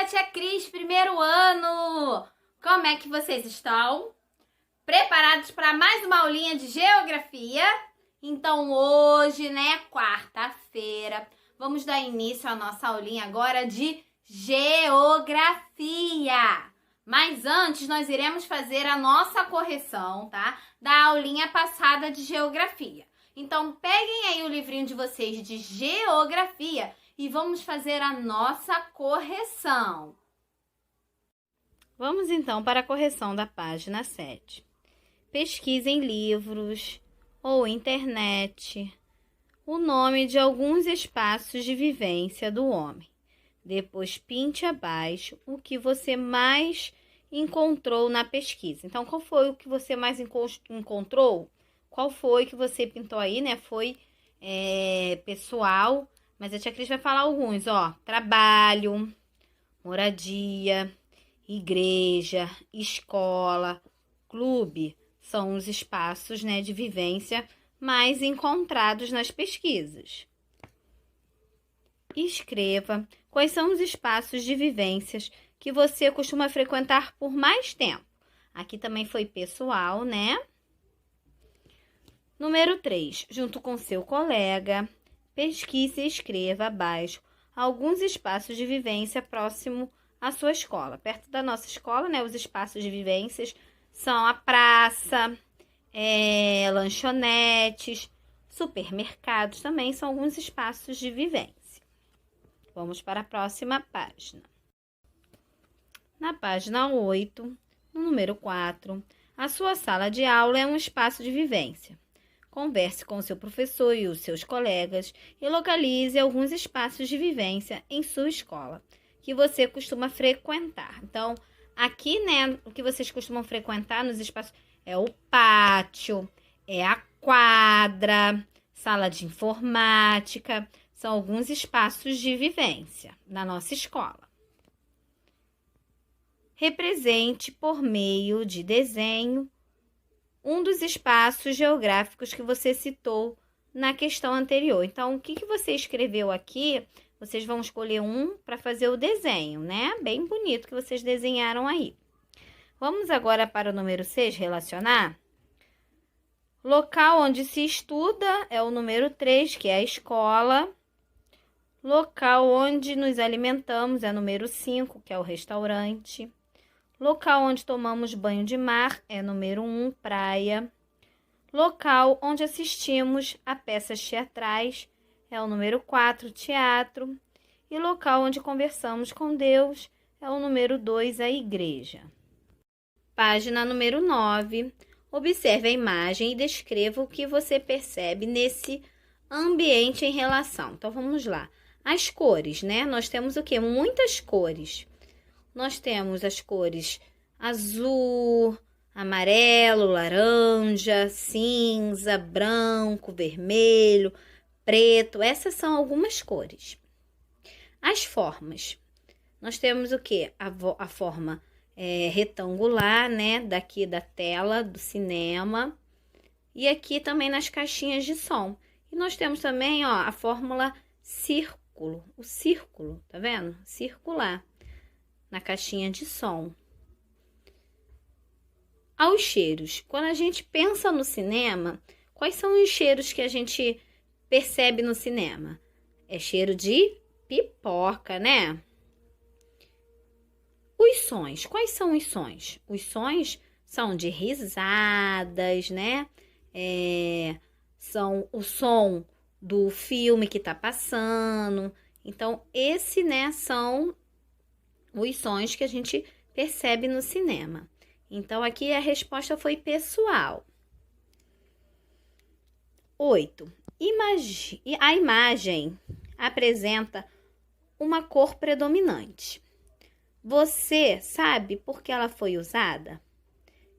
Tia Cris, primeiro ano! Como é que vocês estão? Preparados para mais uma aulinha de geografia? Então hoje, né, quarta-feira, vamos dar início à nossa aulinha agora de geografia. Mas antes nós iremos fazer a nossa correção, tá? Da aulinha passada de geografia. Então peguem aí o livrinho de vocês de geografia e vamos fazer a nossa correção. Vamos então para a correção da página 7. Pesquise em livros ou internet o nome de alguns espaços de vivência do homem. Depois pinte abaixo o que você mais encontrou na pesquisa. Então, qual foi o que você mais encontrou? Qual foi que você pintou aí, né? Foi pessoal, mas a Tia Cris vai falar alguns, ó. Trabalho, moradia, igreja, escola, clube. São os espaços, né, de vivência mais encontrados nas pesquisas. Escreva quais são os espaços de vivências que você costuma frequentar por mais tempo. Aqui também foi pessoal, né? Número 3. Junto com seu colega, pesquise e escreva abaixo alguns espaços de vivência próximo à sua escola. Perto da nossa escola, né, os espaços de vivências são a praça, lanchonetes, supermercados, também são alguns espaços de vivência. Vamos para a próxima página. Na página 8, no número 4, a sua sala de aula é um espaço de vivência. Converse com o seu professor e os seus colegas e localize alguns espaços de vivência em sua escola que você costuma frequentar. Então, aqui, né, o que vocês costumam frequentar nos espaços é o pátio, é a quadra, sala de informática, são alguns espaços de vivência na nossa escola. Represente por meio de desenho um dos espaços geográficos que você citou na questão anterior. Então, o que você escreveu aqui, vocês vão escolher um para fazer o desenho, né? Bem bonito que vocês desenharam aí. Vamos agora para o número 6, relacionar. Local onde se estuda é o número 3, que é a escola. Local onde nos alimentamos é o número 5, que é o restaurante. Local onde tomamos banho de mar é número 1, praia. Local onde assistimos a peças teatrais é o número 4, teatro. E local onde conversamos com Deus é o número 2, a igreja. Página número 9. Observe a imagem e descreva o que você percebe nesse ambiente em relação. Então, vamos lá. As cores, né? Nós temos o quê? Muitas cores. Nós temos as cores azul, amarelo, laranja, cinza, branco, vermelho, preto. Essas são algumas cores. As formas. Nós temos o quê? A forma retangular, né? Daqui da tela do cinema. E aqui também nas caixinhas de som. E nós temos também, ó, a fórmula círculo. O círculo, tá vendo? Circular. Na caixinha de som. Aos cheiros. Quando a gente pensa no cinema, quais são os cheiros que a gente percebe no cinema? É cheiro de pipoca, né? Os sons. Quais são os sons? Os sons são de risadas, né? São o som do filme que tá passando. Então, esse, né, são os sons que a gente percebe no cinema. Então, aqui a resposta foi pessoal. 8. A imagem apresenta uma cor predominante. Você sabe por que ela foi usada?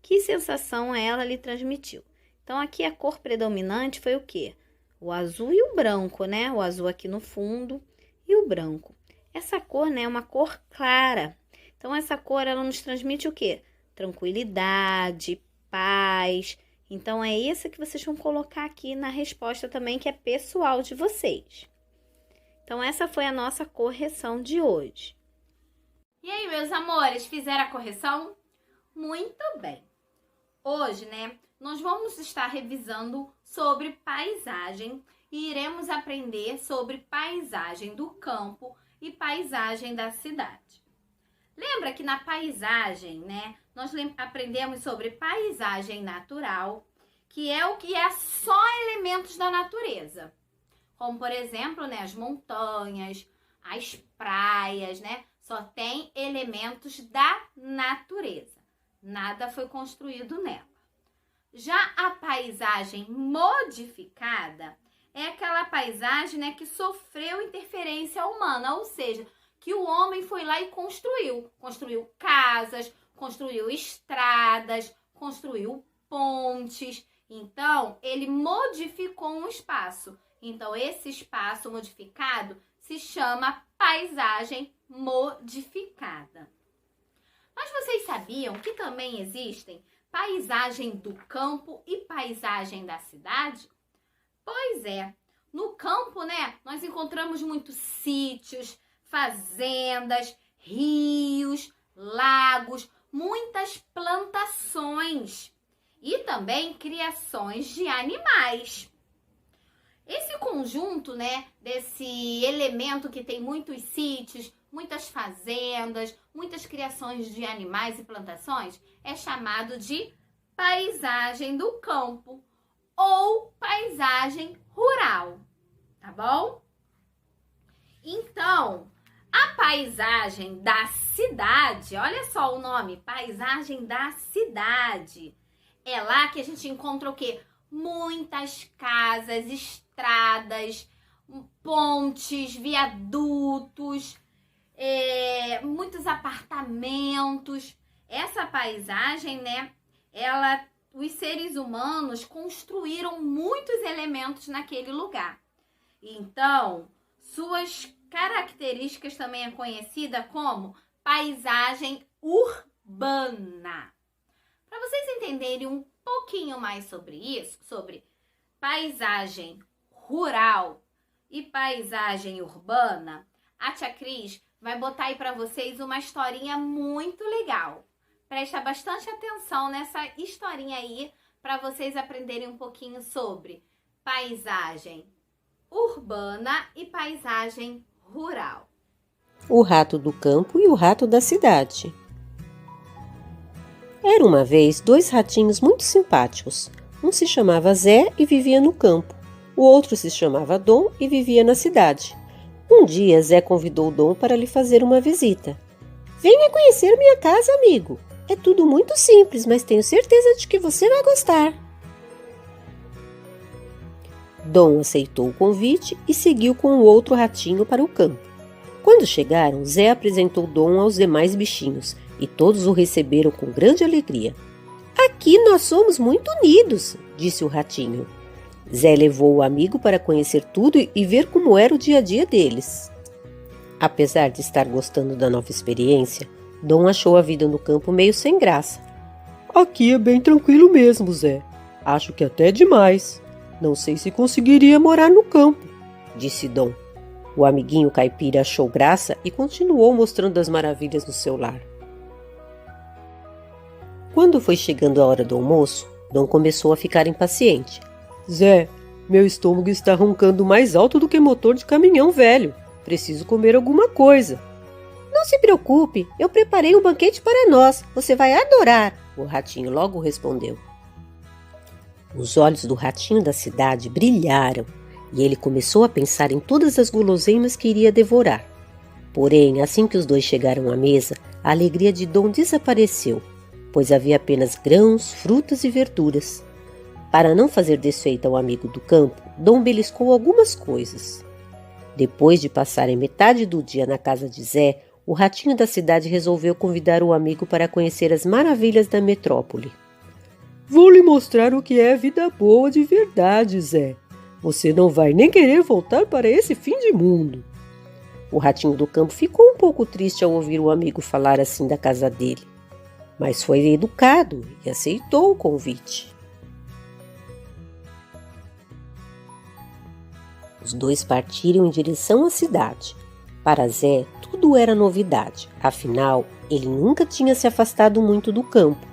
Que sensação ela lhe transmitiu? Então, aqui a cor predominante foi o quê? O azul e o branco, né? O azul aqui no fundo e o branco. Essa cor, né, é uma cor clara. Então, essa cor, ela nos transmite o quê? Tranquilidade, paz. Então, é isso que vocês vão colocar aqui na resposta também, que é pessoal de vocês. Então, essa foi a nossa correção de hoje. E aí, meus amores, fizeram a correção? Muito bem. Hoje, nós vamos estar revisando sobre paisagem e iremos aprender sobre paisagem do campo e paisagem da cidade. Lembra que na paisagem, nós aprendemos sobre paisagem natural, que é o que é só elementos da natureza. Como, por exemplo, as montanhas, as praias, só tem elementos da natureza. Nada foi construído nela. Já a paisagem modificada é aquela paisagem que sofreu interferência humana, ou seja, que o homem foi lá e construiu. Construiu casas, construiu estradas, construiu pontes. Então, ele modificou um espaço. Então, esse espaço modificado se chama paisagem modificada. Mas vocês sabiam que também existem paisagem do campo e paisagem da cidade? Pois é, no campo, nós encontramos muitos sítios, fazendas, rios, lagos, muitas plantações e também criações de animais. Esse conjunto, desse elemento que tem muitos sítios, muitas fazendas, muitas criações de animais e plantações, é chamado de paisagem do campo ou paisagem rural, tá bom? Então, a paisagem da cidade, olha só o nome, paisagem da cidade. É lá que a gente encontra o quê? Muitas casas, estradas, pontes, viadutos, muitos apartamentos. Essa paisagem, os seres humanos construíram muitos elementos naquele lugar. Então, suas características também é conhecida como paisagem urbana. Para vocês entenderem um pouquinho mais sobre isso, sobre paisagem rural e paisagem urbana, a tia Cris vai botar aí para vocês uma historinha muito legal. Presta bastante atenção nessa historinha aí para vocês aprenderem um pouquinho sobre paisagem urbana e paisagem rural. O rato do campo e o rato da cidade. Era uma vez 2 ratinhos muito simpáticos. Um se chamava Zé e vivia no campo. O outro se chamava Dom e vivia na cidade. Um dia, Zé convidou Dom para lhe fazer uma visita. Venha conhecer minha casa, amigo. É tudo muito simples, mas tenho certeza de que você vai gostar. Dom aceitou o convite e seguiu com o outro ratinho para o campo. Quando chegaram, Zé apresentou Dom aos demais bichinhos e todos o receberam com grande alegria. Aqui nós somos muito unidos, disse o ratinho. Zé levou o amigo para conhecer tudo e ver como era o dia a dia deles. Apesar de estar gostando da nova experiência, Dom achou a vida no campo meio sem graça. Aqui é bem tranquilo mesmo, Zé. Acho que até demais. Não sei se conseguiria morar no campo, disse Dom. O amiguinho caipira achou graça e continuou mostrando as maravilhas do seu lar. Quando foi chegando a hora do almoço, Dom começou a ficar impaciente. Zé, meu estômago está roncando mais alto do que motor de caminhão velho. Preciso comer alguma coisa. Não se preocupe, eu preparei um banquete para nós. Você vai adorar, o ratinho logo respondeu. Os olhos do ratinho da cidade brilharam e ele começou a pensar em todas as guloseimas que iria devorar. Porém, assim que os dois chegaram à mesa, a alegria de Dom desapareceu, pois havia apenas grãos, frutas e verduras. Para não fazer desfeita ao amigo do campo, Dom beliscou algumas coisas. Depois de passarem metade do dia na casa de Zé, o ratinho da cidade resolveu convidar o amigo para conhecer as maravilhas da metrópole. Vou lhe mostrar o que é vida boa de verdade, Zé. Você não vai nem querer voltar para esse fim de mundo. O ratinho do campo ficou um pouco triste ao ouvir o amigo falar assim da casa dele, mas foi educado e aceitou o convite. Os dois partiram em direção à cidade. Para Zé, tudo era novidade, afinal, ele nunca tinha se afastado muito do campo.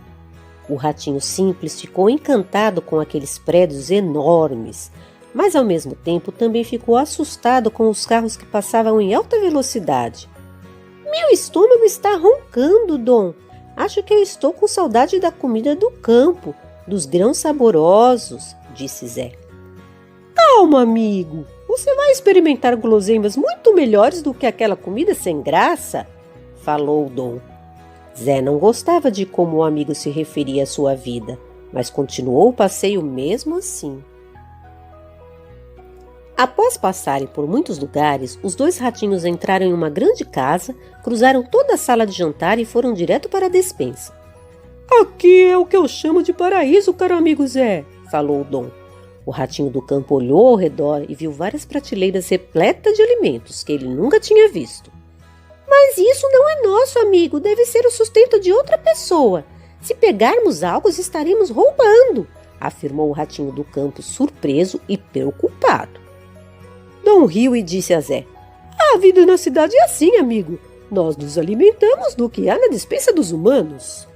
O ratinho simples ficou encantado com aqueles prédios enormes, mas ao mesmo tempo também ficou assustado com os carros que passavam em alta velocidade. Meu estômago está roncando, Dom. Acho que eu estou com saudade da comida do campo, dos grãos saborosos, disse Zé. Calma, amigo. Você vai experimentar guloseimas muito melhores do que aquela comida sem graça, falou Dom. Zé não gostava de como o amigo se referia à sua vida, mas continuou o passeio mesmo assim. Após passarem por muitos lugares, os dois ratinhos entraram em uma grande casa, cruzaram toda a sala de jantar e foram direto para a despensa. Aqui é o que eu chamo de paraíso, caro amigo Zé, falou Dom. O ratinho do campo olhou ao redor e viu várias prateleiras repletas de alimentos que ele nunca tinha visto. Mas isso não é nosso, amigo, deve ser o sustento de outra pessoa. Se pegarmos algo, estaremos roubando, afirmou o ratinho do campo, surpreso e preocupado. Dom riu e disse a Zé: a vida na cidade é assim, amigo. Nós nos alimentamos do que há na despensa dos humanos.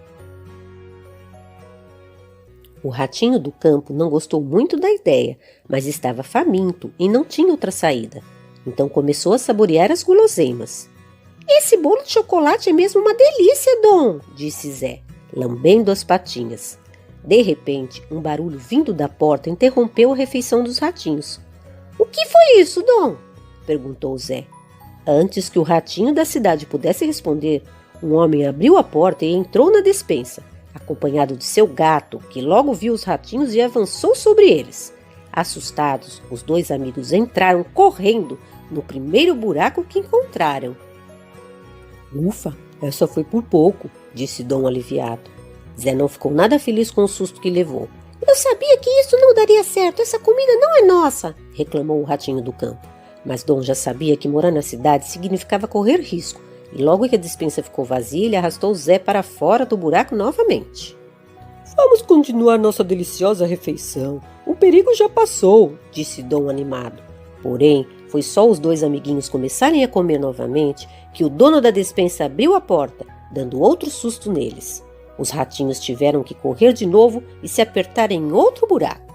O ratinho do campo não gostou muito da ideia, mas estava faminto e não tinha outra saída. Então começou a saborear as guloseimas. Esse bolo de chocolate é mesmo uma delícia, Dom, disse Zé, lambendo as patinhas. De repente, um barulho vindo da porta interrompeu a refeição dos ratinhos. O que foi isso, Dom? Perguntou Zé. Antes que o ratinho da cidade pudesse responder, um homem abriu a porta e entrou na despensa, acompanhado de seu gato, que logo viu os ratinhos e avançou sobre eles. Assustados, os dois amigos entraram correndo no primeiro buraco que encontraram. Ufa, essa foi por pouco, disse Dom aliviado. Zé não ficou nada feliz com o susto que levou. Eu sabia que isso não daria certo, essa comida não é nossa, reclamou o ratinho do campo. Mas Dom já sabia que morar na cidade significava correr risco, e logo que a despensa ficou vazia, ele arrastou Zé para fora do buraco novamente. Vamos continuar nossa deliciosa refeição. O perigo já passou, disse Dom animado. Porém, foi só os dois amiguinhos começarem a comer novamente que o dono da despensa abriu a porta, dando outro susto neles. Os ratinhos tiveram que correr de novo e se apertar em outro buraco.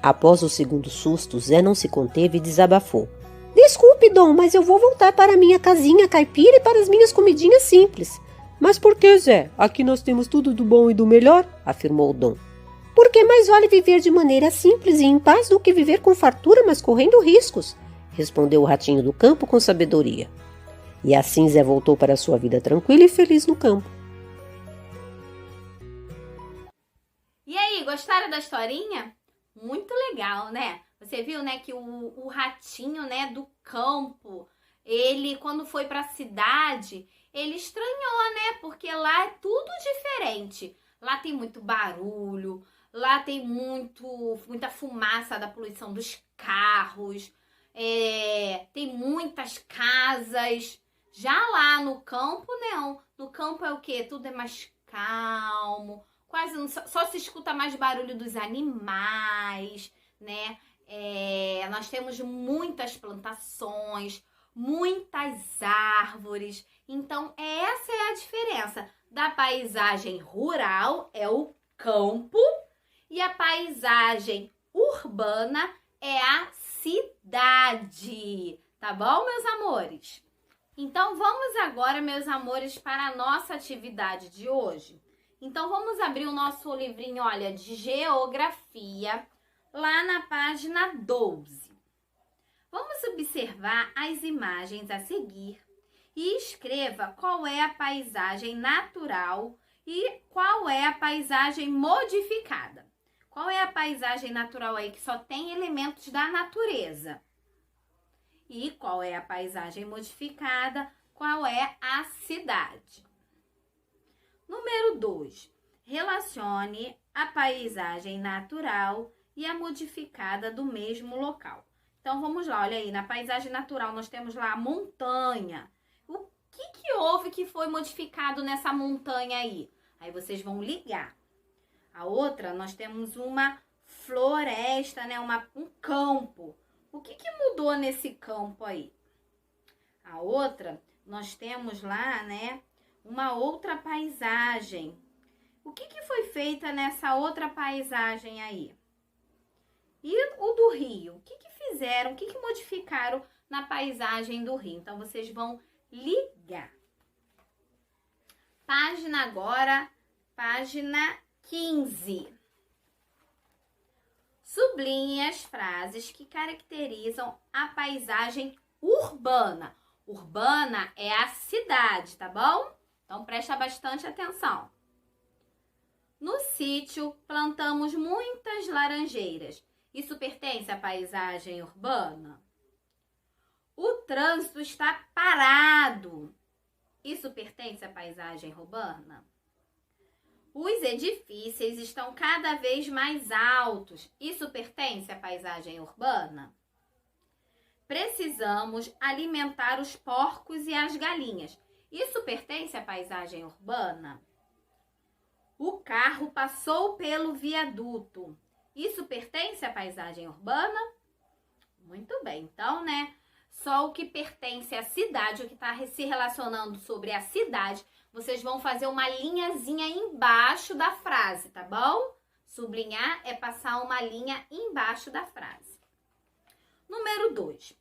Após o segundo susto, Zé não se conteve e desabafou. Desculpe, Dom, mas eu vou voltar para minha casinha caipira e para as minhas comidinhas simples. Mas por que, Zé? Aqui nós temos tudo do bom e do melhor, afirmou Dom. Porque mais vale viver de maneira simples e em paz do que viver com fartura, mas correndo riscos, respondeu o ratinho do campo com sabedoria. E assim Zé voltou para sua vida tranquila e feliz no campo. E aí, gostaram da historinha? Muito legal, né? Você viu, né, que o ratinho, né, do campo, ele, quando foi para a cidade, ele estranhou, né? Porque lá é tudo diferente. Lá tem muito barulho, lá tem muita fumaça da poluição dos carros, tem muitas casas. Já lá no campo, não. No campo é o quê? Tudo é mais calmo, quase não, só se escuta mais barulho dos animais, né? Nós temos muitas plantações, muitas árvores. Então, essa é a diferença da paisagem rural, é o campo, e a paisagem urbana é a cidade. Tá bom, meus amores? Então, vamos agora, meus amores, para a nossa atividade de hoje. Então, vamos abrir o nosso livrinho, olha, de geografia, lá na página 12. Vamos observar as imagens a seguir e escreva qual é a paisagem natural e qual é a paisagem modificada. Qual é a paisagem natural aí que só tem elementos da natureza? E qual é a paisagem modificada? Qual é a cidade? Número 2. Relacione a paisagem natural e a modificada do mesmo local. Então, vamos lá, olha aí, na paisagem natural nós temos lá a montanha. O que houve que foi modificado nessa montanha aí? Aí vocês vão ligar. A outra, nós temos uma floresta, né? Um campo. O que mudou nesse campo aí? a outra, nós temos lá, né, uma outra paisagem. O que foi feita nessa outra paisagem aí? E o do rio? O que fizeram? O que modificaram na paisagem do rio? Então, vocês vão ligar. Página agora, página 15. Sublinhe as frases que caracterizam a paisagem urbana. Urbana é a cidade, tá bom? Então, presta bastante atenção. No sítio, plantamos muitas laranjeiras. Isso pertence à paisagem urbana? O trânsito está parado. Isso pertence à paisagem urbana? Os edifícios estão cada vez mais altos. Isso pertence à paisagem urbana? Precisamos alimentar os porcos e as galinhas. Isso pertence à paisagem urbana? O carro passou pelo viaduto. Isso pertence à paisagem urbana? Muito bem, então, né? Só o que pertence à cidade, o que está se relacionando sobre a cidade, vocês vão fazer uma linhazinha embaixo da frase, tá bom? Sublinhar é passar uma linha embaixo da frase. Número 2.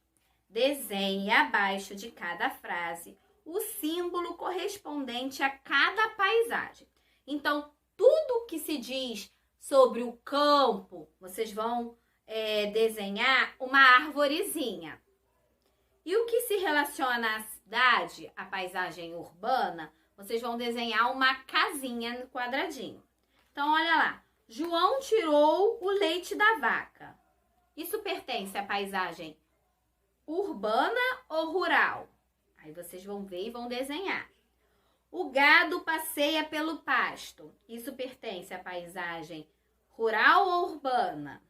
Desenhe abaixo de cada frase o símbolo correspondente a cada paisagem. Então, tudo que se diz sobre o campo, vocês vão desenhar uma arvorezinha. E o que se relaciona à cidade, à paisagem urbana, vocês vão desenhar uma casinha no quadradinho. Então, olha lá. João tirou o leite da vaca. Isso pertence à paisagem urbana ou rural? Aí vocês vão ver e vão desenhar. O gado passeia pelo pasto. Isso pertence à paisagem rural ou urbana?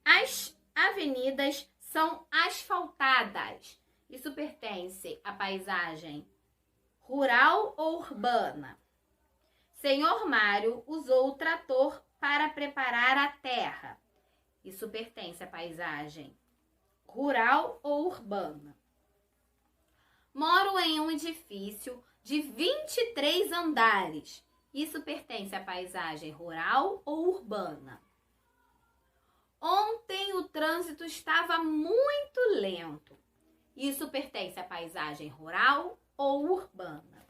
As avenidas são asfaltadas. Isso pertence à paisagem rural ou urbana? Senhor Mário usou o trator para preparar a terra. Isso pertence à paisagem rural ou urbana? Moro em um edifício de 23 andares. Isso pertence à paisagem rural ou urbana? Ontem o trânsito estava muito lento. Isso pertence à paisagem rural ou urbana?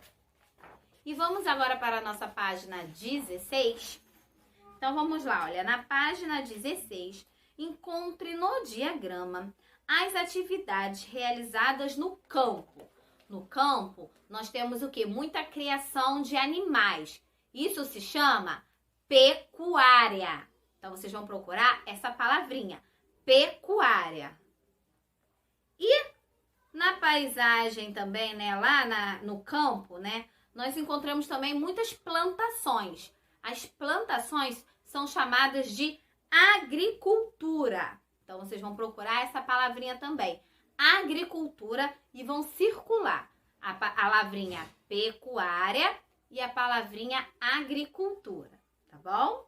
E vamos agora para a nossa página 16. Então vamos lá, olha, na página 16, encontre no diagrama as atividades realizadas no campo. No campo, nós temos o quê? Muita criação de animais. Isso se chama pecuária. Então, vocês vão procurar essa palavrinha, pecuária. E na paisagem também, né, lá no campo, né, nós encontramos também muitas plantações. As plantações são chamadas de agricultura. Então, vocês vão procurar essa palavrinha também, agricultura, e vão circular a palavrinha pecuária e a palavrinha agricultura, tá bom?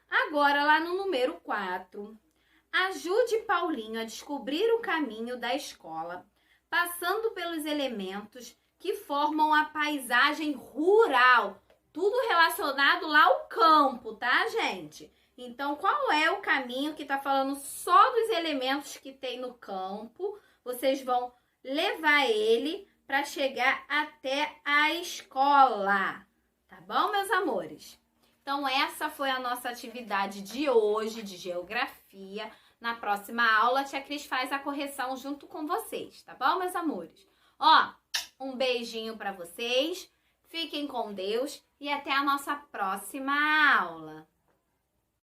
Agora, lá no número 4, ajude Paulinho a descobrir o caminho da escola, passando pelos elementos que formam a paisagem rural. Tudo relacionado lá ao campo, tá, gente? Então, qual é o caminho que tá falando só dos elementos que tem no campo? Vocês vão levar ele para chegar até a escola, tá bom, meus amores? Então, essa foi a nossa atividade de hoje, de geografia. Na próxima aula, a tia Cris faz a correção junto com vocês, tá bom, meus amores? Ó, um beijinho para vocês, fiquem com Deus e até a nossa próxima aula.